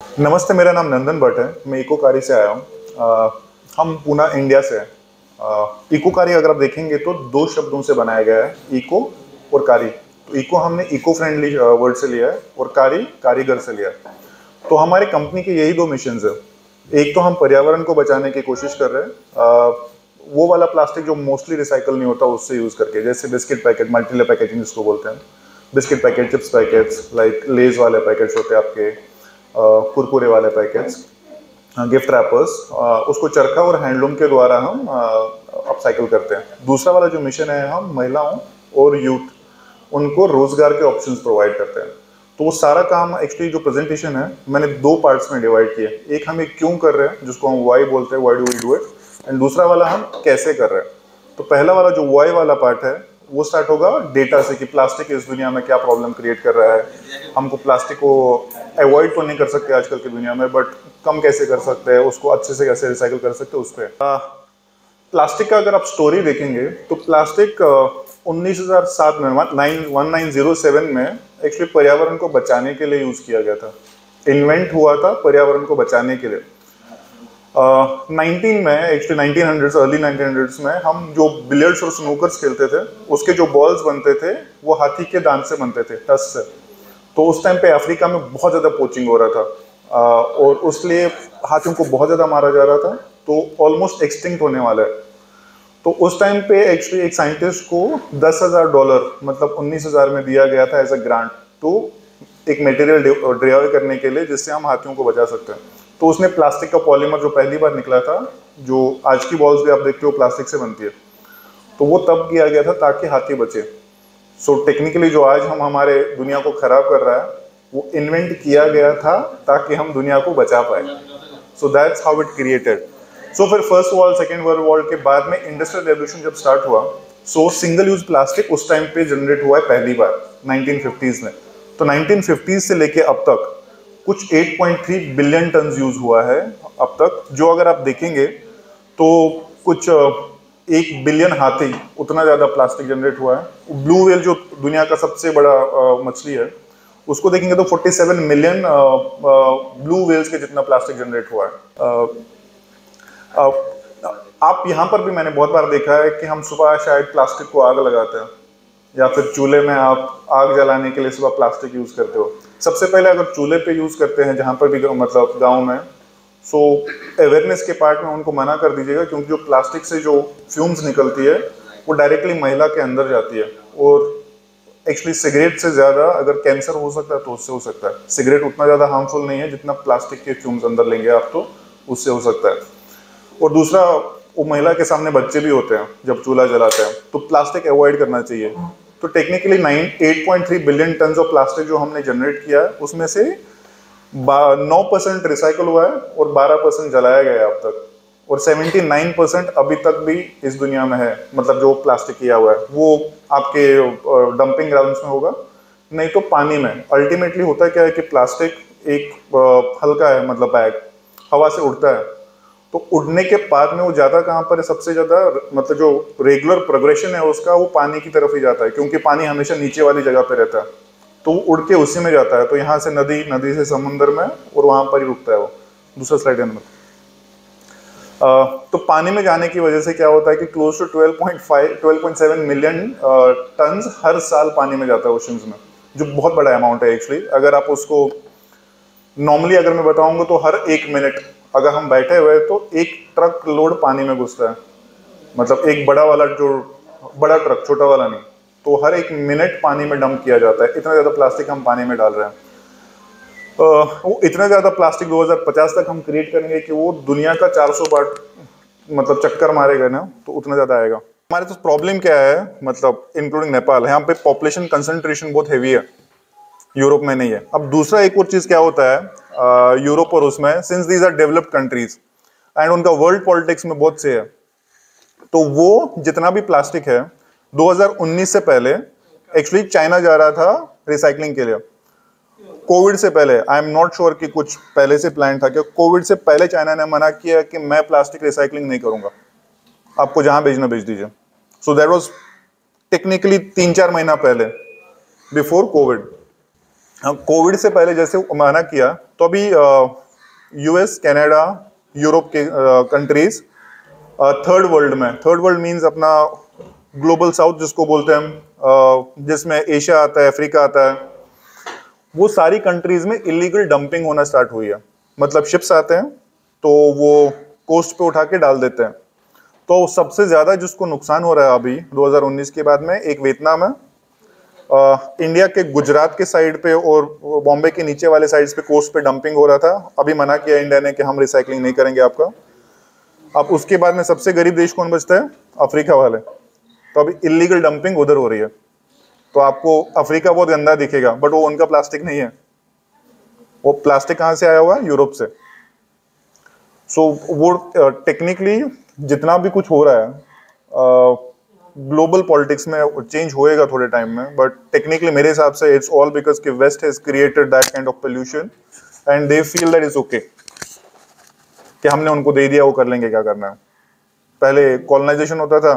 नमस्ते, मेरा नाम नंदन भट्ट है। मैं इकोकारी से आया हूँ। हम पूना इंडिया से हैं। इकोकारी अगर आप देखेंगे तो दो शब्दों से बनाया गया है, इको और कारी। तो इको हमने इको फ्रेंडली वर्ड से लिया है और कारी कारीगर से लिया है। तो हमारी कंपनी के यही दो मिशन है। एक तो हम पर्यावरण को बचाने की कोशिश कर रहे हैं, वो वाला प्लास्टिक जो मोस्टली रिसाइकल नहीं होता उससे यूज़ करके, जैसे बिस्किट पैकेट, मल्टीलेयर पैकेजिंग जिसको बोलते हैं। Biscuit packet, chips packets, like Lay's वाले पैकेट्स होते हैं आपके, कुरकुरे वाले पैकेट्स, गिफ्ट रैपर्स, उसको चरखा और हैंडलूम के द्वारा हम अपसाइकिल करते हैं। दूसरा वाला जो मिशन है, हम महिलाओं और यूथ उनको रोजगार के ऑप्शंस प्रोवाइड करते हैं। तो वो सारा काम एक्चुअली जो प्रेजेंटेशन है मैंने दो पार्ट्स में डिवाइड किया। एक हम क्यों कर रहे हैं, जिसको हम वाई बोलते हैं, why do we do it, and दूसरा वाला हम कैसे कर रहे हैं। तो पहला वाला जो वाई वाला पार्ट है वो स्टार्ट होगा डेटा से कि प्लास्टिक इस दुनिया में क्या प्रॉब्लम क्रिएट कर रहा है। हमको प्लास्टिक को अवॉइड तो नहीं कर सकते आजकल की दुनिया में, बट कम कैसे कर सकते हैं, उसको अच्छे से कैसे रिसाइकिल कर सकते हैं उस पर। प्लास्टिक का अगर आप स्टोरी देखेंगे तो प्लास्टिक 1907 में 1907 में एक्चुअली पर्यावरण को बचाने के लिए यूज किया गया था। इन्वेंट हुआ था पर्यावरण को बचाने के लिए। 19 में एक्चुअली 1900 अर्ली 1900 में हम जो बिलियर्ड्स और स्नूकर्स खेलते थे उसके जो बॉल्स बनते थे वो हाथी के दांत से बनते थे, टस से। तो उस टाइम पे अफ्रीका में बहुत ज़्यादा पोचिंग हो रहा था, और उसलिए हाथियों को बहुत ज़्यादा मारा जा रहा था, तो ऑलमोस्ट एक्सटिंक्ट होने वाला है। तो उस टाइम पे एक्चुअली एक साइंटिस्ट को $10,000 मतलब 19,000 में दिया गया था एज अ ग्रांट, तो एक मटेरियल डिराइव करने के लिए जिससे हम हाथियों को बचा सकते हैं। तो उसने प्लास्टिक का पॉलीमर जो पहली बार निकला था, जो आज की बॉल्स भी आप देखते हो प्लास्टिक से बनती है, तो वो तब किया गया था ताकि हाथी बचे। सो टेक्निकली जो आज हम हमारे दुनिया को खराब कर रहा है वो इन्वेंट किया गया था ताकि हम दुनिया को बचा पाए। So that's how it created. So फिर first world, second world war के बाद में इंडस्ट्रियल रेवोल्यूशन जब स्टार्ट हुआ, सो सिंगल यूज प्लास्टिक उस टाइम पे जनरेट हुआ है पहली बार 1950s में। तो 1950 से लेके अब तक कुछ 8.3 बिलियन टन यूज हुआ है अब तक, जो अगर आप देखेंगे तो कुछ 1 बिलियन हाथी उतना ज्यादा प्लास्टिक जनरेट हुआ है। ब्लू व्हेल जो दुनिया का सबसे बड़ा मछली है, उसको देखेंगे तो 47 मिलियन ब्लू व्हेल्स के जितना प्लास्टिक जनरेट हुआ है। आप यहाँ पर भी मैंने बहुत बार देखा है कि हम सुबह शायद प्लास्टिक को आग लगाते हैं, या फिर चूल्हे में आप आग जलाने के लिए सुबह प्लास्टिक यूज करते हो। सबसे पहले अगर चूल्हे पे यूज करते हैं जहाँ पर भी मतलब गांव में, सो अवेयरनेस के पार्ट में उनको मना कर दीजिएगा, क्योंकि जो प्लास्टिक से जो फ्यूम्स निकलती है वो डायरेक्टली महिला के अंदर जाती है। और एक्चुअली सिगरेट से ज़्यादा अगर कैंसर हो सकता है तो उससे हो सकता है। सिगरेट उतना ज़्यादा हार्मफुल नहीं है जितना प्लास्टिक के फ्यूम्स अंदर लेंगे आप, तो उससे हो सकता है। और दूसरा, वो महिला के सामने बच्चे भी होते हैं जब चूल्हा जलाते हैं, तो प्लास्टिक अवॉइड करना चाहिए। तो technically 8.3 billion ton of plastic जो हमने जनरेट किया है उसमें से 9% रिसाइकल हुआ है और 12% जलाया गया है अब तक, और 79% अभी तक भी इस दुनिया में है। मतलब जो प्लास्टिक किया हुआ है वो आपके डंपिंग ग्राउंड्स में होगा, नहीं तो पानी में। अल्टीमेटली होता क्या है कि प्लास्टिक एक हल्का है, मतलब बैग हवा से उड़ता है, तो उड़ने के बाद में वो जाता कहाँ पर है सबसे ज़्यादा, मतलब जो रेगुलर प्रोग्रेशन है उसका, वो पानी की तरफ ही जाता है, क्योंकि पानी हमेशा नीचे वाली जगह पे रहता है, तो वो उड़ के उसी में जाता है। तो यहाँ से नदी, नदी से समुद्र में, और वहाँ पर ही रुकता है वो। दूसरा स्लाइड है नंबर। तो पानी में जाने की वजह से क्या होता है कि क्लोज टू 12.7 मिलियन टन हर साल पानी में जाता है ओशंस में, जो बहुत बड़ा अमाउंट है एक्चुअली। अगर आप उसको नॉर्मली अगर मैं बताऊंगा तो हर 1 मिनट अगर हम बैठे हुए तो 1 ट्रक लोड पानी में घुसता है। मतलब एक बड़ा वाला, जो बड़ा ट्रक, छोटा वाला नहीं, तो हर 1 मिनट पानी में डंप किया जाता है। इतना ज़्यादा प्लास्टिक हम पानी में डाल रहे हैं। वो इतना ज़्यादा प्लास्टिक 2050 तक हम क्रिएट करेंगे कि वो दुनिया का 400 बार मतलब चक्कर मारेगा ना, तो उतना ज़्यादा आएगा। हमारे तो प्रॉब्लम क्या है, मतलब इंक्लूडिंग नेपाल, यहाँ पे पॉपुलेशन कंसंट्रेशन बहुत हैवी है, यूरोप में नहीं है। अब दूसरा एक और चीज़ क्या होता है यूरोप और उसमें, since these are developed countries and उनका वर्ल्ड पॉलिटिक्स में बहुत से है, तो वो जितना भी प्लास्टिक है 2019 से पहले एक्चुअली चाइना जा रहा था रिसाइकलिंग के लिए। कोविड से पहले, आई एम नॉट श्योर कि कुछ पहले से प्लान था क्या, कोविड से पहले चाइना ने मना किया कि मैं प्लास्टिक रिसाइकलिंग नहीं करूंगा, आपको जहां भेजना भेज दीजिए। सो दैट वाज टेक्निकली 3-4 महीना पहले, बिफोर कोविड। हाँ, कोविड से पहले जैसे मना किया तो अभी यूएस, कनाडा, यूरोप के कंट्रीज थर्ड वर्ल्ड में, थर्ड वर्ल्ड मींस अपना ग्लोबल साउथ जिसको बोलते हैं हम, जिसमें एशिया आता है, अफ्रीका आता है, वो सारी कंट्रीज में इलीगल डंपिंग होना स्टार्ट हुई है। मतलब शिप्स आते हैं तो वो कोस्ट पे उठा के डाल देते हैं। तो सबसे ज्यादा जिसको नुकसान हो रहा है अभी 2019 के बाद में, एक वियतनाम है, इंडिया के गुजरात के साइड पे और बॉम्बे के नीचे वाले साइड्स पे कोस्ट पे डंपिंग हो रहा था। अभी मना किया इंडिया ने कि हम रिसाइकलिंग नहीं करेंगे आपका। अब उसके बाद में सबसे गरीब देश कौन बचता है? अफ्रीका वाले। तो अभी इलीगल डंपिंग उधर हो रही है। तो आपको अफ्रीका बहुत गंदा दिखेगा, बट वो उनका प्लास्टिक नहीं है। वो प्लास्टिक कहाँ से आया हुआ है? यूरोप से। सो वो टेक्निकली जितना भी कुछ हो रहा है ग्लोबल पॉलिटिक्स में चेंज होएगा थोड़े टाइम में, बट टेक्निकली मेरे हिसाब से इट्स ऑल बिकॉज कि West has created that kind of pollution and they feel that is okay कि हमने उनको दे दिया, वो कर लेंगे, क्या करना है। पहले कॉलोनाइजेशन होता था,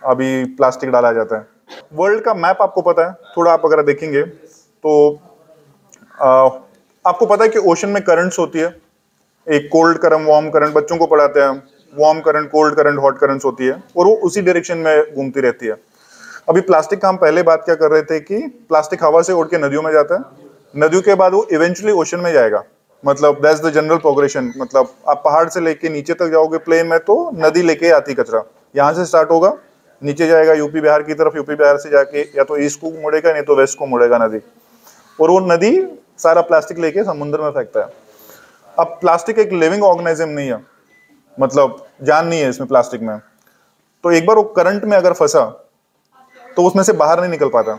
अभी प्लास्टिक डाला जाता है। वर्ल्ड का मैप आपको पता है थोड़ा, आप अगर देखेंगे तो आपको पता है कि ओशन में करंट्स होती है, एक कोल्ड करंट, वार्म करंट, बच्चों को पढ़ाते हैं, warm current, cold current, hot currents होती है, और वो उसी डायरेक्शन में घूमती रहती है। अभी प्लास्टिक का हम पहले बात क्या कर रहे थे कि प्लास्टिक हवा से उड़ के नदियों में जाता है, नदियों के बाद वो इवेंचुअली ओशन में जाएगा। मतलब दैट्स द जनरल प्रोग्रेशन। मतलब आप पहाड़ से लेके नीचे तक जाओगे प्लेन में तो नदी लेके आती कचरा, यहाँ से स्टार्ट होगा, नीचे जाएगा यूपी बिहार की तरफ, यूपी बिहार से जाके या तो ईस्ट को मुड़ेगा नहीं तो वेस्ट को मुड़ेगा नदी, और वो नदी सारा प्लास्टिक लेके समुद्र में फेंकता है। अब प्लास्टिक एक लिविंग ऑर्गेनिज्म नहीं है, मतलब जान नहीं है इसमें प्लास्टिक में। तो एक बार वो करंट में अगर फंसा तो उसमें से बाहर नहीं निकल पाता।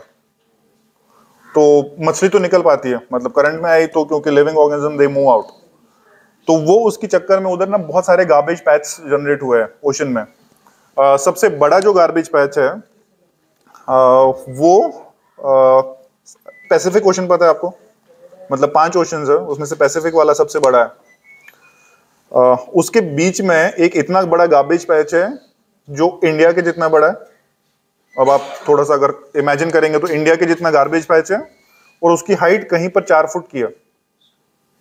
तो मछली तो निकल पाती है, मतलब करंट में आई तो, क्योंकि living organism they move out. तो वो उसकी चक्कर में उधर ना बहुत सारे गार्बेज पैच जनरेट हुए हैं ओशन में। सबसे बड़ा जो गार्बेज पैच है वो पैसिफिक ओशन, पता है आपको? मतलब 5 ओशंस है, उसमें से पैसिफिक वाला सबसे बड़ा है। उसके बीच में एक इतना बड़ा गार्बेज पैच है जो इंडिया के जितना बड़ा है। अब आप थोड़ा सा अगर इमेजिन करेंगे तो इंडिया के जितना गार्बेज पैच है, और उसकी हाइट कहीं पर 4 फुट की है।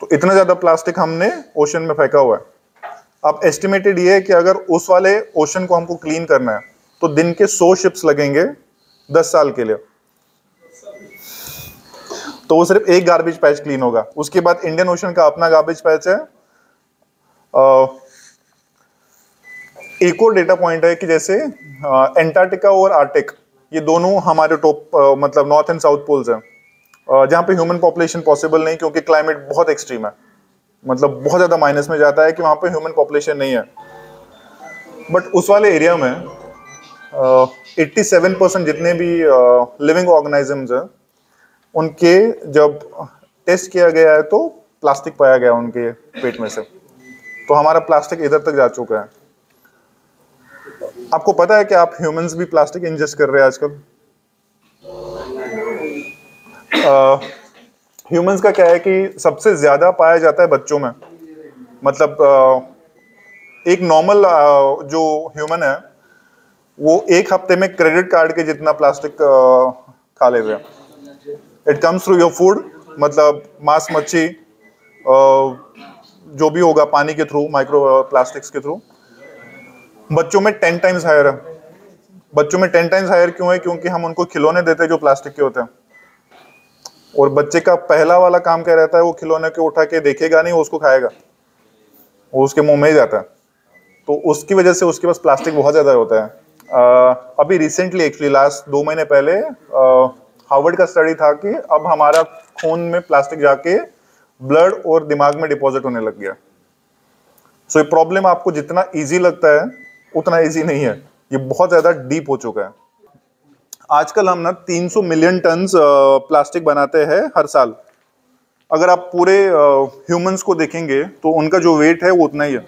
तो इतना ज्यादा प्लास्टिक हमने ओशन में फेंका हुआ है। अब एस्टिमेटेड ये है कि अगर उस वाले ओशन को हमको क्लीन करना है तो दिन के 100 शिप्स लगेंगे 10 साल के लिए। तो वो सिर्फ एक गार्बेज पैच क्लीन होगा। उसके बाद इंडियन ओशन का अपना गार्बेज पैच है। एक और डेटा पॉइंट है कि जैसे एंटार्क्टिका और आर्टिक, ये दोनों हमारे टॉप मतलब नॉर्थ एंड साउथ पोल्स हैं, जहाँ पे ह्यूमन पॉपुलेशन पॉसिबल नहीं, क्योंकि क्लाइमेट बहुत एक्सट्रीम है, मतलब बहुत ज़्यादा माइनस में जाता है कि वहाँ पे ह्यूमन पॉपुलेशन नहीं है। बट उस वाले एरिया में 87% जितने भी लिविंग ऑर्गेनिजम्स हैं उनके जब टेस्ट किया गया है तो प्लास्टिक पाया गया उनके पेट में से। तो हमारा प्लास्टिक इधर तक जा चुका है। आपको पता है कि आप ह्यूमंस भी प्लास्टिक इंजेस्ट कर रहे हैं आजकल? ह्यूमंस का क्या है कि सबसे ज्यादा पाया जाता है बच्चों में। मतलब एक नॉर्मल जो ह्यूमन है वो एक हफ्ते में क्रेडिट कार्ड के जितना प्लास्टिक खा लेते हैं। It comes through your food, मतलब मांस, मच्छी, जो भी होगा, पानी के थ्रू, माइक्रो प्लास्टिक्स के थ्रू। बच्चों में 10 टाइम्स हायर है। बच्चों में 10 टाइम्स हायर क्यों है? क्योंकि हम उनको खिलौने देते हैं जो प्लास्टिक के होते हैं, और बच्चे का पहला वाला काम क्या रहता है? वो खिलौने को उठा के देखेगा नहीं, वो उसको खाएगा, वो उसके मुंह में ही जाता है। तो उसकी वजह से उसके पास प्लास्टिक बहुत ज़्यादा होता है। अभी रिसेंटली, एक्चुअली लास्ट 2 महीने पहले, हार्वर्ड का स्टडी था कि अब हमारा खून में प्लास्टिक जाके ब्लड और दिमाग में डिपॉजिट होने लग गया। सो ये प्रॉब्लम आपको जितना इजी लगता है उतना इजी नहीं है, ये बहुत ज़्यादा डीप हो चुका है। आजकल हम ना 300 मिलियन टन प्लास्टिक बनाते हैं हर साल। अगर आप पूरे ह्यूमंस को देखेंगे तो उनका जो वेट है वो उतना ही है।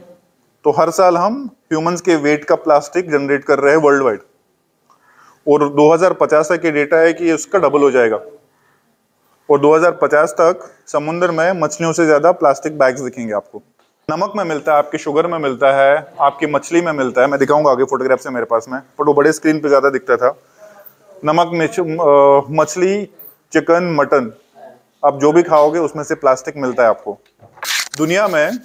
तो हर साल हम ह्यूमंस के वेट का प्लास्टिक जनरेट कर रहे हैं वर्ल्ड वाइड, और 2050 तक ये डेटा है कि उसका डबल हो जाएगा, और 2050 तक समुद्र में मछलियों से ज़्यादा प्लास्टिक बैग्स दिखेंगे आपको। नमक में मिलता है, आपके शुगर में मिलता है, आपकी मछली में मिलता है। मैं दिखाऊंगा आगे, फोटोग्राफ से मेरे पास में, बट वो बड़े स्क्रीन पे ज़्यादा दिखता था। नमक, मछली, चिकन, मटन, आप जो भी खाओगे उसमें से प्लास्टिक मिलता है आपको। दुनिया में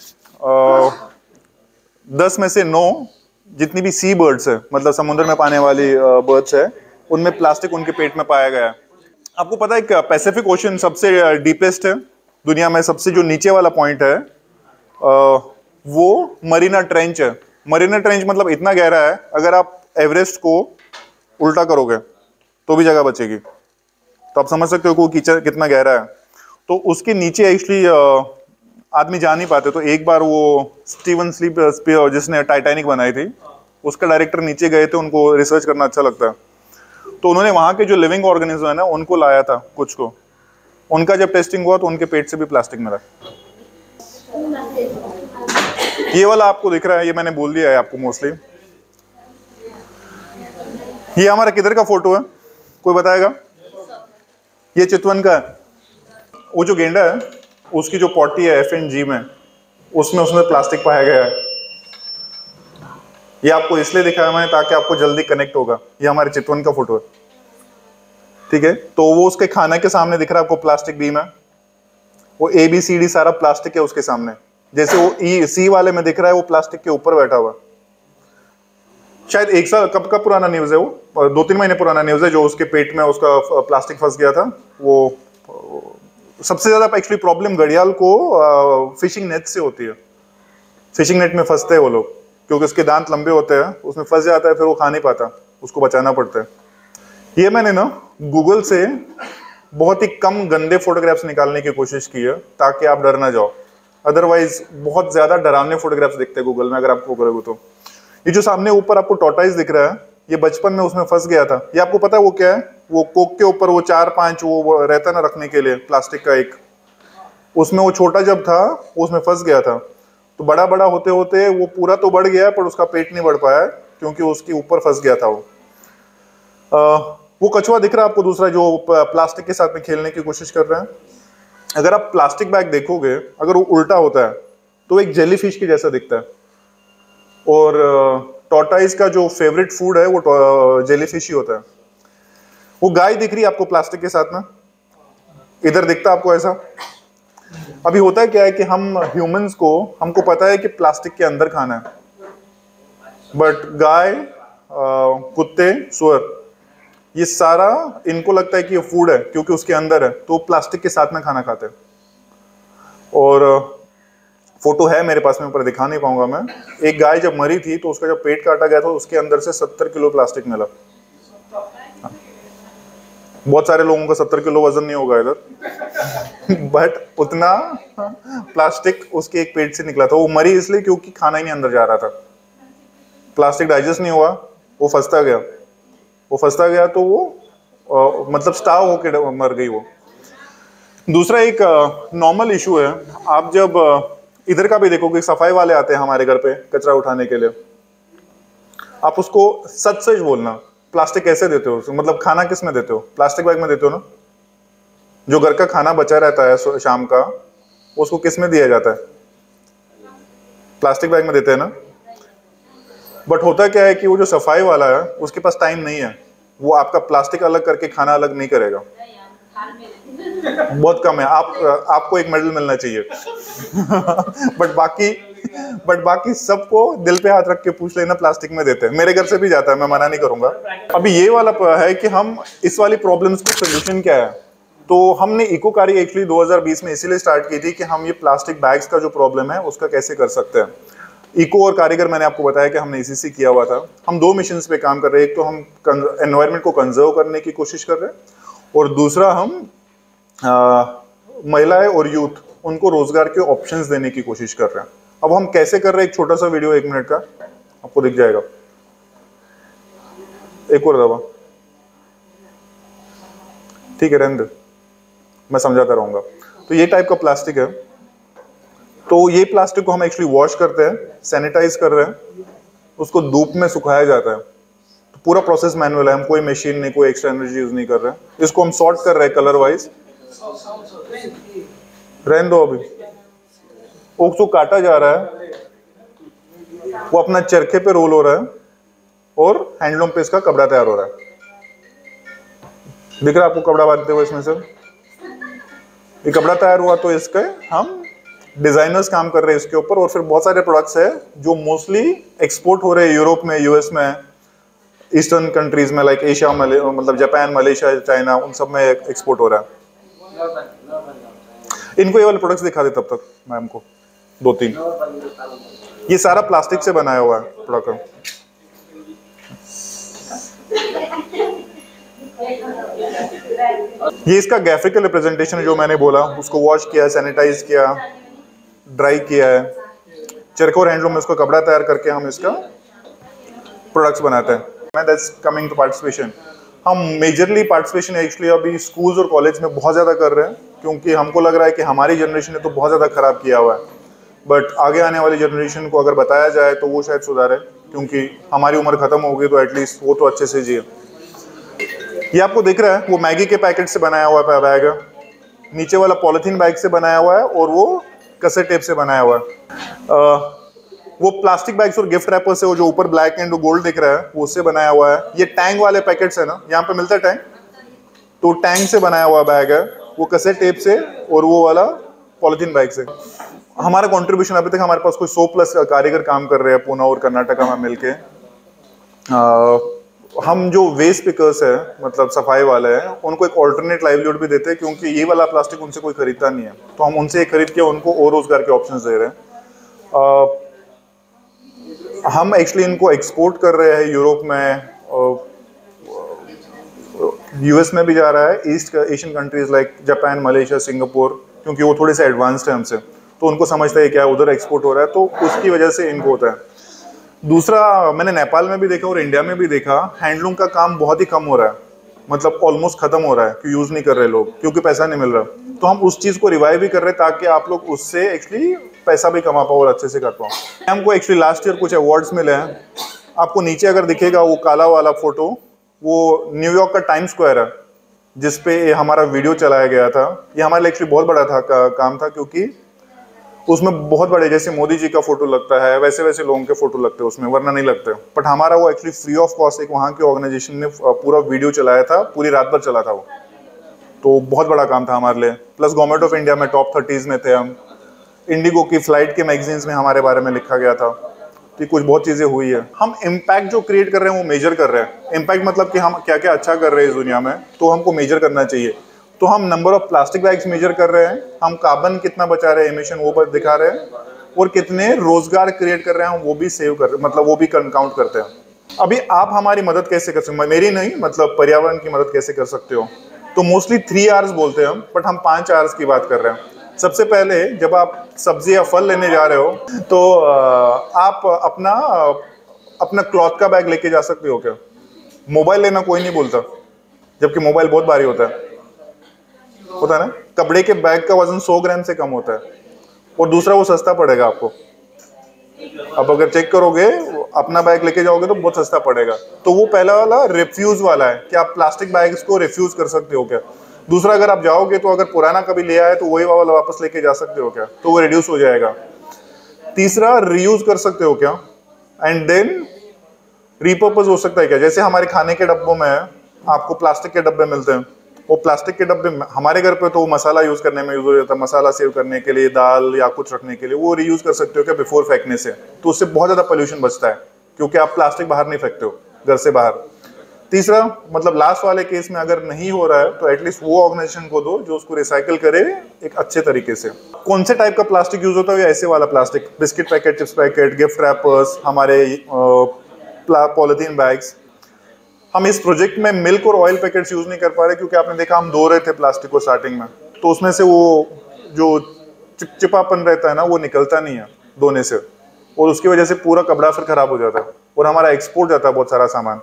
10 में से 9 जितनी भी सी बर्ड्स है, मतलब समुद्र में पाने वाली बर्ड्स है, उनमें प्लास्टिक उनके पेट में पाया गया है। आपको पता है कि पैसिफिक ओशन सबसे डीपेस्ट है दुनिया में, सबसे जो नीचे वाला पॉइंट है वो मरीना ट्रेंच है। मरीना ट्रेंच मतलब इतना गहरा है, अगर आप एवरेस्ट को उल्टा करोगे तो भी जगह बचेगी। तो आप समझ सकते हो कि कितना गहरा है। तो उसके नीचे एक्चुअली आदमी जा नहीं पाते। तो एक बार वो स्टीवन स्पीयर जिसने टाइटैनिक बनाई थी, उसका डायरेक्टर नीचे गए थे, उनको रिसर्च करना अच्छा लगता है, तो उन्होंने वहां के जो लिविंग ऑर्गेनिज्म है ना उनको लाया था कुछ को। उनका जब टेस्टिंग हुआ तो उनके पेट से भी प्लास्टिक मिला। ये वाला आपको दिख रहा है, ये मैंने बोल दिया है आपको मोस्टली। ये हमारा किधर का फोटो है, कोई बताएगा? ये चितवन का है। वो जो गेंडा है उसकी जो पॉटी है FNG में, उसमें उसमें प्लास्टिक पाया गया है। ये आपको इसलिए दिखाया मैंने ताकि आपको जल्दी कनेक्ट होगा। ये हमारे चितवन का फोटो है, ठीक है। तो वो उसके खाने के सामने दिख रहा है आपको प्लास्टिक बीम है, वो ABCD सारा प्लास्टिक है उसके सामने। जैसे वो C वाले में दिख रहा है वो प्लास्टिक के ऊपर बैठा हुआ। शायद 1 साल कब का पुराना न्यूज है वो, 2-3 महीने पुराना न्यूज है, जो उसके पेट में उसका प्लास्टिक फंस गया था। वो सबसे ज्यादा एक्चुअली प्रॉब्लम घड़ियाल को फिशिंग नेट से होती है। फिशिंग नेट में फंसते हैं वो लोग, क्योंकि उसके दांत लंबे होते हैं, उसमें फंस जाता है, फिर वो खा नहीं पाता, उसको बचाना पड़ता है। ये मैंने ना गूगल से बहुत ही कम गंदे फोटोग्राफ्स निकालने की कोशिश की है ताकि आप डर ना जाओ। अदरवाइज बहुत ज्यादा डरावने फोटोग्राफ्स दिखते हैं गूगल में अगर आपको करोगे तो। ये जो सामने ऊपर आपको टॉर्टोइस दिख रहा है, ये बचपन में उसमें फंस गया था। ये आपको पता है वो क्या है? वो कोक के ऊपर वो 4-5 वो रहता है ना रखने के लिए प्लास्टिक का एक, उसमें वो छोटा जब था उसमें फंस गया था। तो बड़ा बड़ा होते होते वो पूरा तो बढ़ गया पर उसका पेट नहीं बढ़ पाया क्योंकि उसके ऊपर फंस गया था वो कछुआ दिख रहा है आपको दूसरा, जो प्लास्टिक के साथ में खेलने की कोशिश कर रहे हैं। अगर आप प्लास्टिक बैग देखोगे, अगर वो उल्टा होता है तो एक जेलीफिश की जैसा दिखता है। और टॉर्टोइस का जो फेवरेट फूड है वो जेलीफिश ही होता है। वो गाय दिख रही है आपको प्लास्टिक के साथ में, इधर दिखता आपको ऐसा। अभी होता है क्या है कि हम ह्यूमंस को, हमको पता है कि प्लास्टिक के अंदर खाना है, बट गाय, कुत्ते, सुअर, ये सारा इनको लगता है कि ये फूड है क्योंकि उसके अंदर है, तो प्लास्टिक के साथ में खाना खाते हैं। और फोटो है मेरे पास में, पर दिखा नहीं पाऊंगा मैं। एक गाय जब मरी थी तो उसका जब पेट काटा गया था उसके अंदर से 70 किलो प्लास्टिक मिला। बहुत सारे लोगों का 70 किलो वजन नहीं होगा इधर बट उतना प्लास्टिक उसके एक पेट से निकला था। वो मरी इसलिए क्योंकि खाना ही नहीं अंदर जा रहा था, प्लास्टिक डाइजेस्ट नहीं हुआ, वो फंसता गया तो वो मतलब स्टाव होके मर गई वो। दूसरा एक नॉर्मल इशू है, आप जब इधर का भी देखोगे, सफाई वाले आते हैं हमारे घर पे कचरा उठाने के लिए, आप उसको सच सच बोलना, प्लास्टिक कैसे देते हो? मतलब खाना किस में देते हो? प्लास्टिक बैग में देते हो ना? जो घर का खाना बचा रहता है शाम का, उसको किस में दिया जाता है? प्लास्टिक बैग में देते हैं ना। बट होता क्या है कि वो जो सफाई वाला है उसके पास टाइम नहीं है, वो आपका प्लास्टिक अलग करके खाना अलग नहीं करेगा, बहुत कम है। आपको एक मेडल मिलना चाहिए बट बाकी सबको दिल पे हाथ रख के पूछ लेना, प्लास्टिक में देते हैं। मेरे घर से भी जाता है, मैं मना नहीं करूंगा। अभी ये वाला है कि हम इस वाली प्रॉब्लम्स को सोल्यूशन क्या है। तो हमने इकोकारी एक्चुअली 2020 में इसीलिए स्टार्ट की थी कि हम ये प्लास्टिक बैग्स का जो प्रॉब्लम है उसका कैसे कर सकते हैं। इको और कारीगर मैंने आपको बताया कि हमने इसी से किया हुआ था। हम 2 मिशंस पे काम कर रहे हैं। एक तो हम एनवायरनमेंट को कंजर्व करने की कोशिश कर रहे हैं, और दूसरा हम महिलाएं और यूथ, उनको रोजगार के ऑप्शंस देने की कोशिश कर रहे हैं। अब हम कैसे कर रहे हैं, एक छोटा सा वीडियो 1 मिनट का आपको दिख जाएगा। एक और दबा, ठीक है, रहने दे, मैं समझाता रहूंगा। तो ये टाइप का प्लास्टिक है। तो ये प्लास्टिक को हम एक्चुअली वॉश करते हैं, सैनिटाइज कर रहे हैं, उसको धूप में सुखाया जाता है। तो पूरा प्रोसेस मैनुअल है, हम कोई मशीन नहीं, कोई एक्स्ट्रा एनर्जी यूज नहीं कर रहे हैं। इसको हम सॉर्ट कर रहे हैं कलर वाइज। रहने दो, अभी उसको काटा जा रहा है, वो अपना चरखे पे रोल हो रहा है और हैंडलूम पे इसका कपड़ा तैयार हो रहा है। दिख रहा है आपको कपड़ा बांधते हुए इसमें से? ये कपड़ा तैयार हुआ तो इसके हम डिजाइनर्स काम कर रहे हैं इसके ऊपर, और फिर बहुत सारे प्रोडक्ट्स है जो मोस्टली एक्सपोर्ट हो रहे हैं यूरोप में, यूएस में, ईस्टर्न कंट्रीज में, लाइक एशिया, मतलब जापान, मलेशिया, चाइना, उन सब में एक्सपोर्ट हो रहा है। इनको ये वाले प्रोडक्ट्स दिखा दे तब तक मैम को, 2-3। ये सारा प्लास्टिक से बनाया हुआ है प्रोडक्ट। ये इसका ग्राफिकल रिप्रेजेंटेशन है जो मैंने बोला, उसको वॉश किया, सैनिटाइज किया, ड्राई किया है, चरखा और हैंडलूम में इसको कपड़ा तैयार करके हम इसका प्रोडक्ट्स बनाते हैं। That's coming to participation. हम मेजरली पार्टिसिपेशन एक्चुअली अभी स्कूल्स और कॉलेज में बहुत ज़्यादा कर रहे हैं, क्योंकि हमको लग रहा है कि हमारी जनरेशन ने तो बहुत ज़्यादा ख़राब किया हुआ है, बट आगे आने वाली जनरेशन को अगर बताया जाए तो वो शायद सुधारे, क्योंकि हमारी उम्र ख़त्म हो गई तो एटलीस्ट वो तो अच्छे से जिए। ये आपको दिख रहा है वो मैगी के पैकेट से बनाया हुआ बैग है, नीचे वाला पॉलिथीन बैग से बनाया हुआ है, और वो कसे टेप से बनाया हुआ है। वो प्लास्टिक बैग्स और गिफ्ट रैपर से, वो जो ऊपर ब्लैक एंड गोल्ड दिख रहा है वो उससे बनाया हुआ है। ये टैंग वाले पैकेट्स है ना, यहाँ पे मिलता है टैंग, तो टैंग से बनाया हुआ बैग है, वो कसे टेप से और वो वाला पॉलिथीन बैग से। हमारा कंट्रीब्यूशन अभी तक, हमारे पास कोई 100+ कारीगर काम कर रहे हैं पुणे और कर्नाटका में मिलके। हम जो वेस्ट पिकर्स है, मतलब सफाई वाले हैं, उनको एक ऑल्टरनेट लाइवलीहुड भी देते हैं, क्योंकि ये वाला प्लास्टिक उनसे कोई खरीदता नहीं है, तो हम उनसे खरीद के उनको और रोजगार के ऑप्शंस दे रहे हैं। हम एक्चुअली इनको एक्सपोर्ट कर रहे हैं यूरोप में, यूएस में भी जा रहा है, east Asian countries like Japan, Malaysia, Singapore, क्योंकि वो थोड़े से एडवांस्ड है हमसे, तो उनको समझता है क्या उधर एक्सपोर्ट हो रहा है, तो उसकी वजह से इनको होता है। दूसरा, मैंने नेपाल में भी देखा और इंडिया में भी देखा, हैंडलूम का काम बहुत ही कम हो रहा है, मतलब ऑलमोस्ट खत्म हो रहा है, कि यूज़ नहीं कर रहे लोग, क्योंकि पैसा नहीं मिल रहा। तो हम उस चीज़ को रिवाइव भी कर रहे हैं, ताकि आप लोग उससे एक्चुअली पैसा भी कमा पाओ और अच्छे से कर पाओ। हमको एक्चुअली लास्ट ईयर कुछ अवार्ड्स मिले हैं। आपको नीचे अगर दिखेगा वो काला वाला फोटो, वो न्यूयॉर्क का टाइम स्क्वायर है, जिसपे हमारा वीडियो चलाया गया था। ये हमारे लिए एक्चुअली बहुत बड़ा काम था, क्योंकि उसमें बहुत बड़े, जैसे मोदी जी का फोटो लगता है, वैसे वैसे लोगों के फोटो लगते हैं उसमें, वरना नहीं लगते। बट हमारा वो एक्चुअली फ्री ऑफ कॉस्ट एक वहाँ के ऑर्गेनाइजेशन ने पूरा वीडियो चलाया था, पूरी रात भर चला था वो, तो बहुत बड़ा काम था हमारे लिए। प्लस गवर्नमेंट ऑफ इंडिया में टॉप 30s में थे हम। इंडिगो की फ्लाइट के मैगजीन्स में हमारे बारे में लिखा गया था। तो कुछ बहुत चीज़ें हुई है। हम इम्पैक्ट जो क्रिएट कर रहे हैं वो मेजर कर रहे हैं। इम्पैक्ट मतलब कि हम क्या क्या अच्छा कर रहे हैं इस दुनिया में, तो हमको मेजर करना चाहिए। तो हम number of plastic bags measure कर रहे हैं, हम कार्बन कितना बचा रहे हैं, एमिशन वो पर दिखा रहे हैं, और कितने रोजगार क्रिएट कर रहे हैं हम वो भी सेव कर रहे हैं, मतलब वो भी काउंट करते हैं। अभी आप हमारी मदद कैसे कर सकते हो, मेरी नहीं, मतलब पर्यावरण की मदद कैसे कर सकते हो? तो मोस्टली 3 आवर्स बोलते हैं हम, बट हम 5 आवर्स की बात कर रहे हैं। सबसे पहले जब आप सब्जी या फल लेने जा रहे हो, तो आप अपना क्लॉथ का बैग लेके जा सकते हो क्या? मोबाइल लेना कोई नहीं बोलता, जबकि मोबाइल बहुत भारी होता है ना। कपड़े के बैग का वजन 100 ग्राम से कम होता है, और दूसरा वो सस्ता पड़ेगा आपको। अब अगर चेक करोगे, अपना बैग लेके जाओगे तो बहुत सस्ता पड़ेगा। तो वो पहला वाला रिफ्यूज वाला है कि आप प्लास्टिक बैग्स को रिफ्यूज कर सकते हो क्या। दूसरा, अगर आप जाओगे तो अगर पुराना कभी ले आए तो वही वाला वापस लेके जा सकते हो क्या, तो वो रिड्यूस हो जाएगा। तीसरा, रीयूज कर सकते हो क्या, एंड देन रीपर्पज हो सकता है क्या। जैसे हमारे खाने के डब्बों में आपको प्लास्टिक के डब्बे मिलते हैं, वो प्लास्टिक के डब्बे हमारे घर पे तो मसाला यूज करने में यूज हो जाता है, मसाला सेव करने के लिए, दाल या कुछ रखने के लिए, वो रीयूज कर सकते हो क्या बिफोर फेंकने से। तो उससे बहुत ज्यादा पोल्यूशन बचता है, क्योंकि आप प्लास्टिक बाहर नहीं फेंकते हो घर से बाहर। तीसरा, मतलब लास्ट वाले केस में अगर नहीं हो रहा है तो एटलीस्ट वो ऑर्गेनाइजेशन को दो जो उसको रिसाइकिल करे एक अच्छे तरीके से। कौन से टाइप का प्लास्टिक यूज होता है? ऐसे वाला plastic, biscuit packet, chips packet, gift rappers, हमारे पॉलिथीन बैग्स। हम इस प्रोजेक्ट में मिल्क और ऑयल पैकेट्स यूज नहीं कर पा रहे, क्योंकि आपने देखा हम धो रहे थे प्लास्टिक को स्टार्टिंग में, तो उसमें से वो जो चिपचिपापन रहता है ना, वो निकलता नहीं है धोने से, और उसकी वजह से पूरा कपड़ा फिर खराब हो जाता है, और हमारा एक्सपोर्ट जाता है बहुत सारा सामान।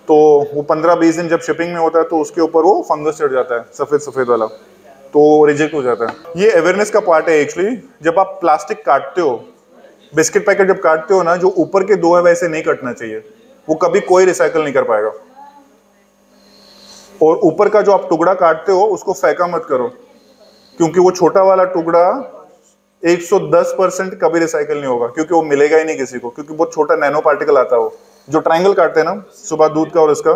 तो वो 15-20 दिन जब शिपिंग में होता है तो उसके ऊपर वो फंगस चढ़ जाता है, सफेद सफेद वाला, तो रिजेक्ट हो जाता है। ये अवेयरनेस का पार्ट है एक्चुअली। जब आप प्लास्टिक काटते हो, बिस्किट पैकेट जब काटते हो ना, जो ऊपर के 2 है वैसे नहीं कटना चाहिए, वो कभी कोई रिसाइकल नहीं कर पाएगा। और ऊपर का जो आप टुकड़ा काटते हो उसको फेंका मत करो, क्योंकि वो छोटा वाला टुकड़ा 110% कभी रिसाइकल नहीं होगा, क्योंकि वो मिलेगा ही नहीं किसी को, क्योंकि बहुत छोटा नैनो पार्टिकल आता है। वो जो ट्रायंगल काटते हैं ना सुबह दूध का और इसका,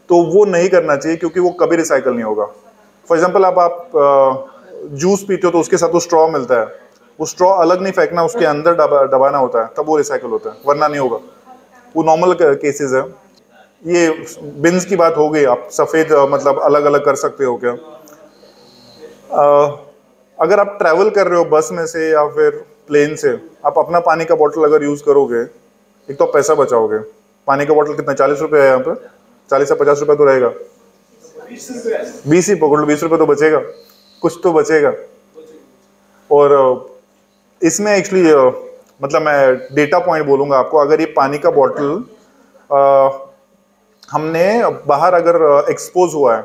तो वो नहीं करना चाहिए, क्योंकि वो कभी रिसाइकल नहीं होगा। फॉर एग्जाम्पल आप जूस पीते हो तो उसके साथ वो स्ट्रॉ मिलता है, वो स्ट्रॉ अलग नहीं फेंकना, उसके अंदर दबाना होता है, तब वो रिसाइकल होता है, वरना नहीं होगा। वो नॉर्मल केसेस है। ये बिन्स की बात हो गई। आप सफ़ेद मतलब अलग अलग कर सकते हो क्या। अगर आप ट्रैवल कर रहे हो बस में से या फिर प्लेन से, आप अपना पानी का बॉटल अगर यूज़ करोगे, एक तो आप पैसा बचाओगे। पानी का बॉटल कितना, 40 रुपये है यहाँ पे, 40 से 50 रुपये तो रहेगा, 20 ही पकड़ लो, 20 रुपये तो बचेगा, कुछ तो बचेगा। और इसमें एक्चुअली मतलब मैं डेटा पॉइंट बोलूँगा आपको, अगर ये पानी का बॉटल हमने बाहर अगर एक्सपोज हुआ है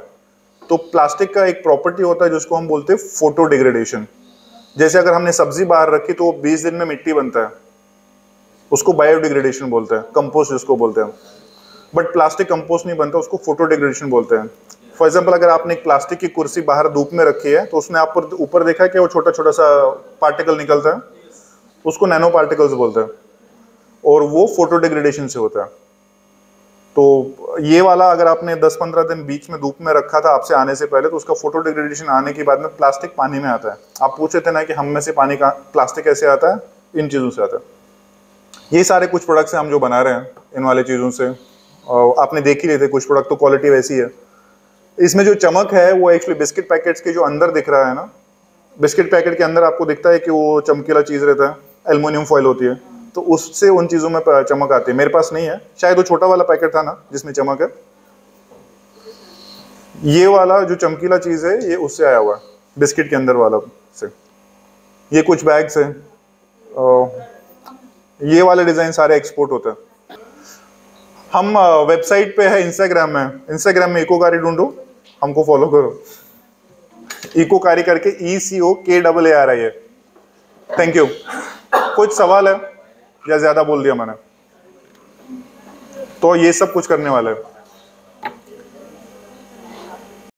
तो प्लास्टिक का एक प्रॉपर्टी होता है जिसको हम बोलते हैं फोटो डिग्रेडेशन। जैसे अगर हमने सब्जी बाहर रखी तो 20 दिन में मिट्टी बनता है, उसको बायोडिग्रेडेशन बोलते हैं, कंपोस्ट जिसको बोलते हैं। बट प्लास्टिक कंपोस्ट नहीं बनता, उसको फोटो डिग्रेडेशन बोलते हैं। फॉर एग्जाम्पल अगर आपने एक प्लास्टिक की कुर्सी बाहर धूप में रखी है तो उसने आप ऊपर देखा है कि वो छोटा छोटा सा पार्टिकल निकलता है, उसको नैनो पार्टिकल्स बोलते हैं, और वो फोटो डिग्रेडेशन से होता है। तो ये वाला अगर आपने 10-15 दिन बीच में धूप में रखा था आपसे आने से पहले, तो उसका फोटो डिग्रेडेशन आने के बाद में प्लास्टिक पानी में आता है। आप पूछ रहे थे ना कि हम में से पानी का प्लास्टिक कैसे आता है, इन चीज़ों से आता है। ये सारे कुछ प्रोडक्ट्स हैं हम जो बना रहे हैं इन वाले चीज़ों से, और आपने देख ही रहे थे कुछ प्रोडक्ट तो क्वालिटी वैसी है। इसमें जो चमक है वो एक्चुअली बिस्किट पैकेट्स के जो अंदर दिख रहा है ना, बिस्किट पैकेट के अंदर आपको दिखता है कि वो चमकीला चीज़ रहता है, एल्युमिनियम फॉइल होती है, तो उससे उन चीज़ों में चमक आती है। मेरे पास नहीं है, शायद वो छोटा वाला पैकेट था ना जिसमें चमक है। ये वाला जो चमकीला चीज़ है ये उससे आया हुआ है, बिस्किट के अंदर वाला से। ये कुछ बैग्स हैं, ये वाले डिज़ाइन सारे एक्सपोर्ट होते हैं। हम वेबसाइट पे है, इंस्टाग्राम में, इंस्टाग्राम में इकोकारी ढूंढो, हमको फॉलो करो, इकोकारी करके, ECOKAARI है। Thank you. कुछ सवाल है या ज़्यादा बोल दिया मैंने? तो ये सब कुछ करने वाला है।